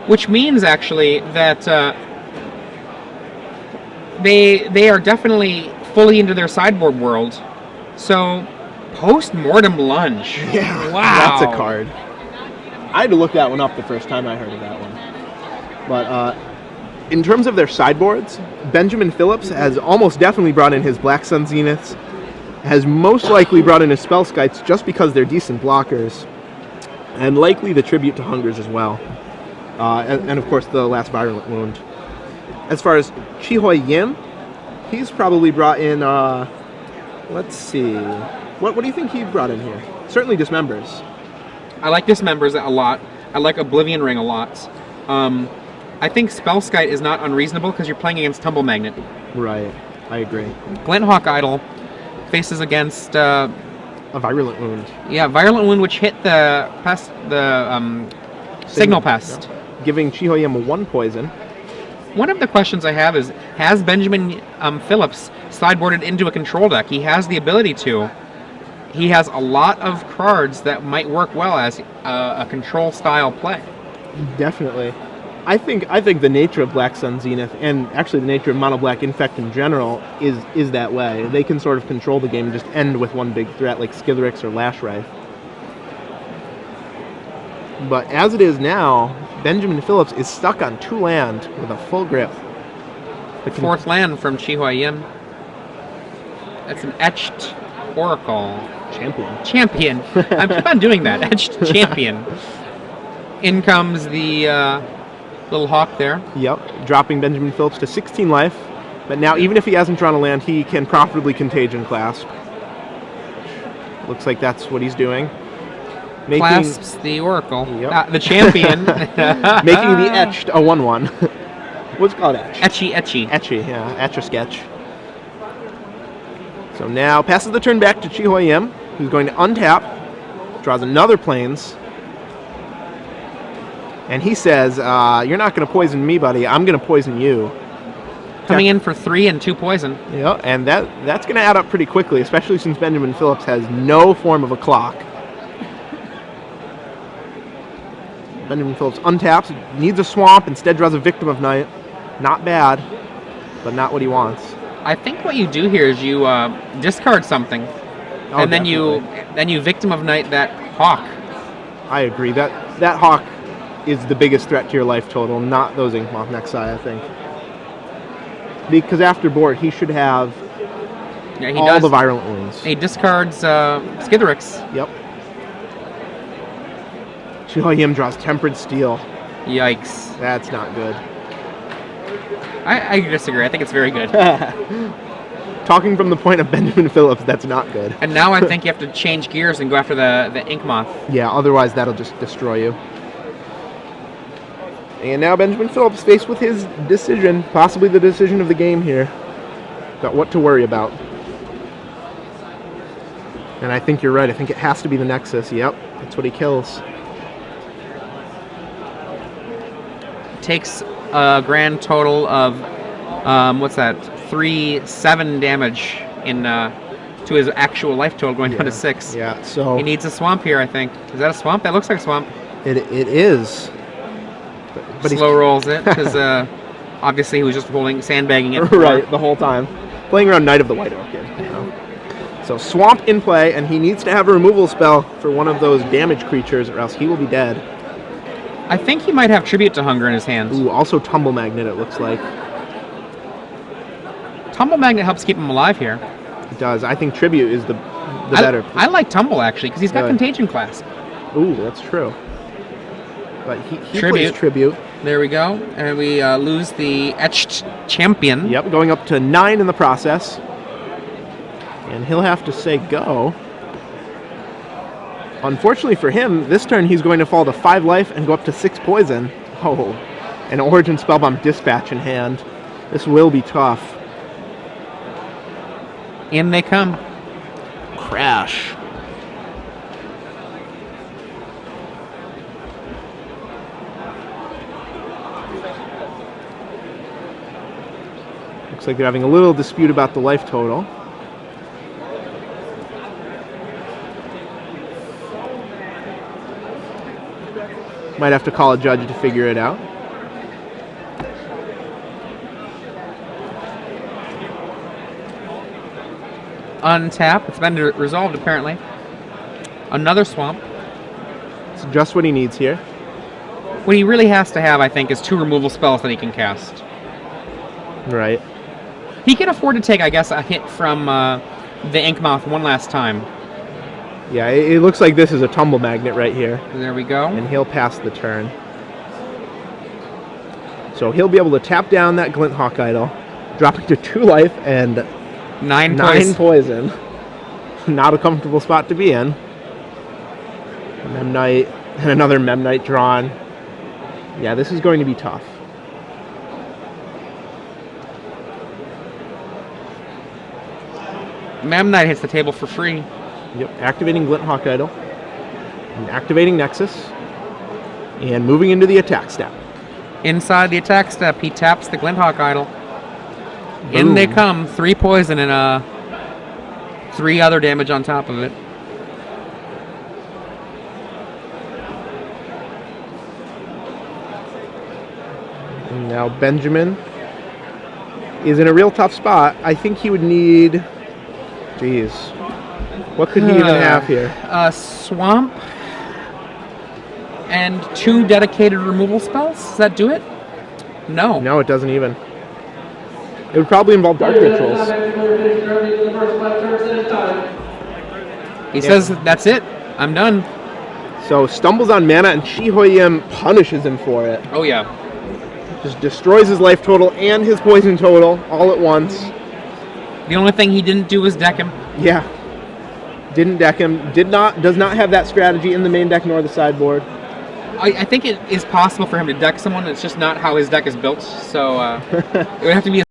which means actually that they are definitely fully into their sideboard world. So, post-mortem lunge. Yeah, Wow. that's a card. I had to look that one up the first time I heard of that one. But in terms of their sideboards, Benjamin Phillips has almost definitely brought in his Black Sun Zeniths, has most likely brought in his Spell Skites just because they're decent blockers, and likely the Tribute to Hungers as well. And of course the last Virulent Wound. As far as Chi-Hoi Yim, he's probably brought in, let's see, what do you think he brought in here? Certainly Dismembers. I like Dismembers a lot. I like Oblivion Ring a lot. I think Spellskite is not unreasonable because you're playing against Tumble Magnet. Right, I agree. Glenthawk Idol faces against a Virulent Wound. Yeah, Virulent Wound, which hit the pest, Signal Pest, giving Chi-Hoi Yim 1 poison. One of the questions I have is: has Benjamin Phillips sideboarded into a control deck? He has the ability to. He has a lot of cards that might work well as a control style play. Definitely. I think the nature of Black Sun Zenith, and actually the nature of Mono Black Infect in general, is that way. They can sort of control the game and just end with one big threat like Skithiryx or Lashwraith. But as it is now, Benjamin Phillips is stuck on 2 land with a full grip. The 4th land from Chi-Hoi Yim. That's an Etched Oracle. Champion. I keep on doing that. Etched Champion. In comes the little hawk there. Yep, dropping Benjamin Phillips to 16 life. But now, even if he hasn't drawn a land, he can profitably Contagion Clasp. Looks like that's what he's doing. Clasps the Oracle. Yep. The Champion. Making the Etched a 1/1. What's it called? Etchy. Etchy, yeah. Etch-a-Sketch. So now passes the turn back to Chi-Hoi Yim, who's going to untap, draws another Plains, and he says, you're not going to poison me, buddy. I'm going to poison you. Coming in for 3 and 2 poison. Yeah, and that's going to add up pretty quickly, especially since Benjamin Phillips has no form of a clock. Benjamin Phillips untaps, needs a swamp, instead draws a Victim of Night. Not bad, but not what he wants. I think what you do here is you discard something, and then you Victim of Night that hawk. I agree. That hawk is the biggest threat to your life total, not those Inkmoth Nexi, I think. Because after board, he should have all the Virulent Wounds. He discards Skithiryx. Yep. Chi-Hoi Yim draws Tempered Steel. Yikes. That's not good. I disagree. I think it's very good. Talking from the point of Benjamin Phillips, that's not good. And now I think you have to change gears and go after the Inkmoth. Yeah, otherwise that'll just destroy you. And now Benjamin Phillips faced with his decision, possibly the decision of the game here, about what to worry about. And I think you're right. I think it has to be the Nexus. Yep, that's what he kills. Takes a grand total of, 7 damage in to his actual life total, going down to 6. Yeah, so he needs a swamp here, I think. Is that a swamp? That looks like a swamp. It is. But slow rolls it, because obviously he was just sandbagging it. Right, the whole time. Playing around Knight of the White Orchid. You know? So swamp in play, and he needs to have a removal spell for one of those damage creatures, or else he will be dead. I think he might have Tribute to Hunger in his hand. Ooh, also Tumble Magnet, it looks like. Tumble Magnet helps keep him alive here. It does. I think Tribute is the better. I like Tumble, actually, because he's got Contagion Clasp. Ooh, that's true. But he plays Tribute. There we go. And we lose the Etched Champion. Yep, going up to 9 in the process. And he'll have to say go. Unfortunately for him, this turn he's going to fall to 5 life and go up to 6 poison. Oh, an Origin Spellbomb Dispatch in hand. This will be tough. In they come. Crash. Looks like they're having a little dispute about the life total. Might have to call a judge to figure it out. untap. It's been resolved, apparently. Another swamp. It's just what he needs here. What he really has to have, I think, is 2 removal spells that he can cast. Right. He can afford to take, I guess, a hit from the Inkmouth one last time. Yeah, it looks like this is a tumble magnet right here. There we go. And he'll pass the turn. So he'll be able to tap down that Glinthawk Idol, dropping to 2 life and 9 poison. Not a comfortable spot to be in. Memnite and another Memnite drawn. Yeah, this is going to be tough. Memnite hits the table for free. Yep, activating Glinthawk Idol. And activating Nexus. And moving into the attack step. Inside the attack step, he taps the Glinthawk Idol. Boom. In they come, 3 poison and 3 other damage on top of it. And now Benjamin is in a real tough spot. I think he would need... Jeez. What could he even have here? A swamp and 2 dedicated removal spells? Does that do it? No. No, it doesn't even. It would probably involve Dark Rituals. He says, that's it. I'm done. So stumbles on mana and Shihoyim punishes him for it. Oh, yeah. Just destroys his life total and his poison total all at once. The only thing he didn't do was deck him. Yeah. Didn't deck him. Does not have that strategy in the main deck nor the sideboard. I think it is possible for him to deck someone. It's just not how his deck is built. So it would have to be